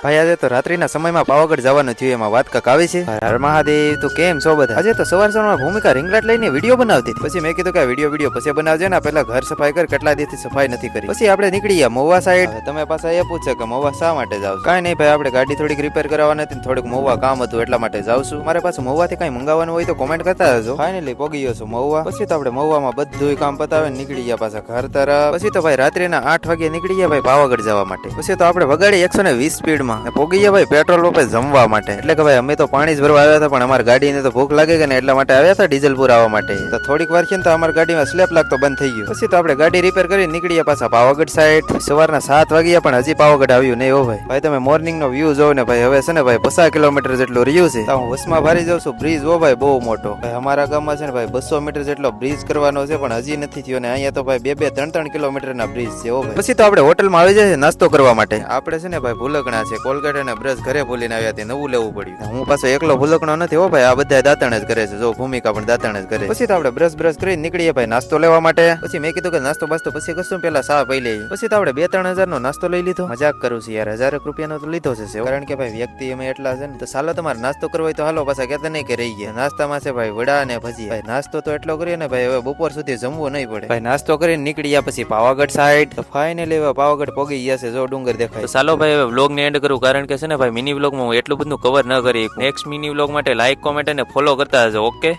ભાઈ આજે તો રાત્રિના સમયમાં પાવાગઢ જવાનું થયું, એમાં વાત કાક આવી છે. હર મહાદેવ, તું કેમ છો બધા? આજે તો સવારમાં ભૂમિકા રિંગલાટ લઈને વિડીયો બનાવતી હતી. પછી મેં કીધું કે વિડીયો પછી બનાવજે ને, પેલા ઘર સફાઈ કર, કેટલા દિવસથી સફાઈ નથી કરી. પછી આપણે નીકળી ગયા મહુવા સાઈડ. તમે પાછા એ પૂછે કે મહુવા શા માટે જાવ? કાંઈ નહીં ભાઈ, આપણે ગાડી થોડીક રિપેર કરવાની હતી, થોડીક મહુવા કામ હતું એટલા માટે જાવ છું. મારે પાછું મહુવાથી કઈ મંગાવવાનું હોય તો કોમેન્ટ કરતા રહેજો. ફાઇનલી પોગી ગયો છું મહુવા. પછી તો આપણે મહુવામાં બધું કામ પતાવે નીકળી ગયા પાછા ઘર તરફ. પછી તો ભાઈ રાત્રિના 8 વાગે નીકળી ગયા ભાઈ પાવાગઢ જવા માટે. પછી તો આપણે વગાડી 120 સ્પીડમાં પોગી ગયા ભાઈ પેટ્રોલ પંપે જમવા માટે. એટલે કે ભાઈ અમે તો પાણી જ ભરવા આવ્યા હતા, પણ અમારી ગાડીને તો ભૂખ લાગે ને એટલા માટે આવ્યા હતા ડીઝલ પુરાવા માટે. તો થોડીક વાર છે તો અમારી ગાડીમાં સ્લેપ લાગતો બંધ થઈ ગયો. પછી તો આપણે ગાડી રિપેર કરી નીકળ્યા પાછા પાવાગઢ સાઈડ. સવારના 7 વાગ્યા પણ હજી પાવાગઢ આવ્યું નહીં. હો ભાઈ, ભાઈ તમે મોર્નિંગ નો વ્યૂ જોવો ને ભાઈ. હવે છે ને ભાઈ 50 કિલોમીટર જેટલું રહ્યું છે. હું બસમાં ભરી જાઉં છું. બ્રિજ હો ભાઈ બહુ મોટો. ભાઈ અમારા ગામમાં છે ને ભાઈ 200 મીટર જેટલો બ્રિજ કરવાનો છે, પણ હજી નથી થયો ને અહીંયા તો ભાઈ 2-3 કિલોમીટર ના બ્રિજ છે. હો ભાઈ, પછી તો આપણે હોટલમાં આવી જાય નાસ્તો કરવા માટે. આપણે છે ને ભાઈ ભૂલકણા છે, કોલગેટ અને બ્રશ ઘરે ભૂલીને આવ્યા તે નવું લેવું પડ્યું. હું પાછો એકલો ભૂલકણો નથી. હો ભાઈ, આ બધા દાંતણ જ કરે છે. જો ભૂમિકા પણ દાંતણ જ કરે. પછી તો આપણે બ્રશ કરી નીકળીએ ભાઈ નાસ્તો લેવા માટે. પછી મેં કીધું કે નાસ્તો બાસ્તો પછી કરશું, પેલા ચા પી લઈએ. પછી તો આપણે 2-3 હજાર નો નાસ્તો લઈ લીધો. મજાક કરું છું યાર, 1000 રૂપિયાનો તો લીધો છે, કારણ કે ભાઈ વ્યક્તિ અમે એટલા છે ને. તો ચાલો તમારે નાસ્તો કરવો હોય તો હાલો, પાછા કહેતા નહીં કે રહી ગયા. નાસ્તામાં છે ભાઈ વડા અને ભજી. ભાઈ નાસ્તો તો એટલો કરીએ ને ભાઈ, હવે બપોર સુધી જમવું નહીં પડે. ભાઈ નાસ્તો કરીને નીકળી ગયા પછી પાવાગઢ સાઈડ. તો ફાઇનલી હવે પાવાગઢ પોગી ગયા છે. જો ડુંગર દેખાય. તો ચાલો ભાઈ હવે વ્લોગ ને એન્ડ કરું, કારણ કે છે ને ભાઈ મિની વ્લોગમાં હું એટલું બધું કવર ન કરી. નેક્સ્ટ મિની વ્લોગ માટે લાઈક, કોમેન્ટ અને ફોલો કરતા જજો. ઓકે.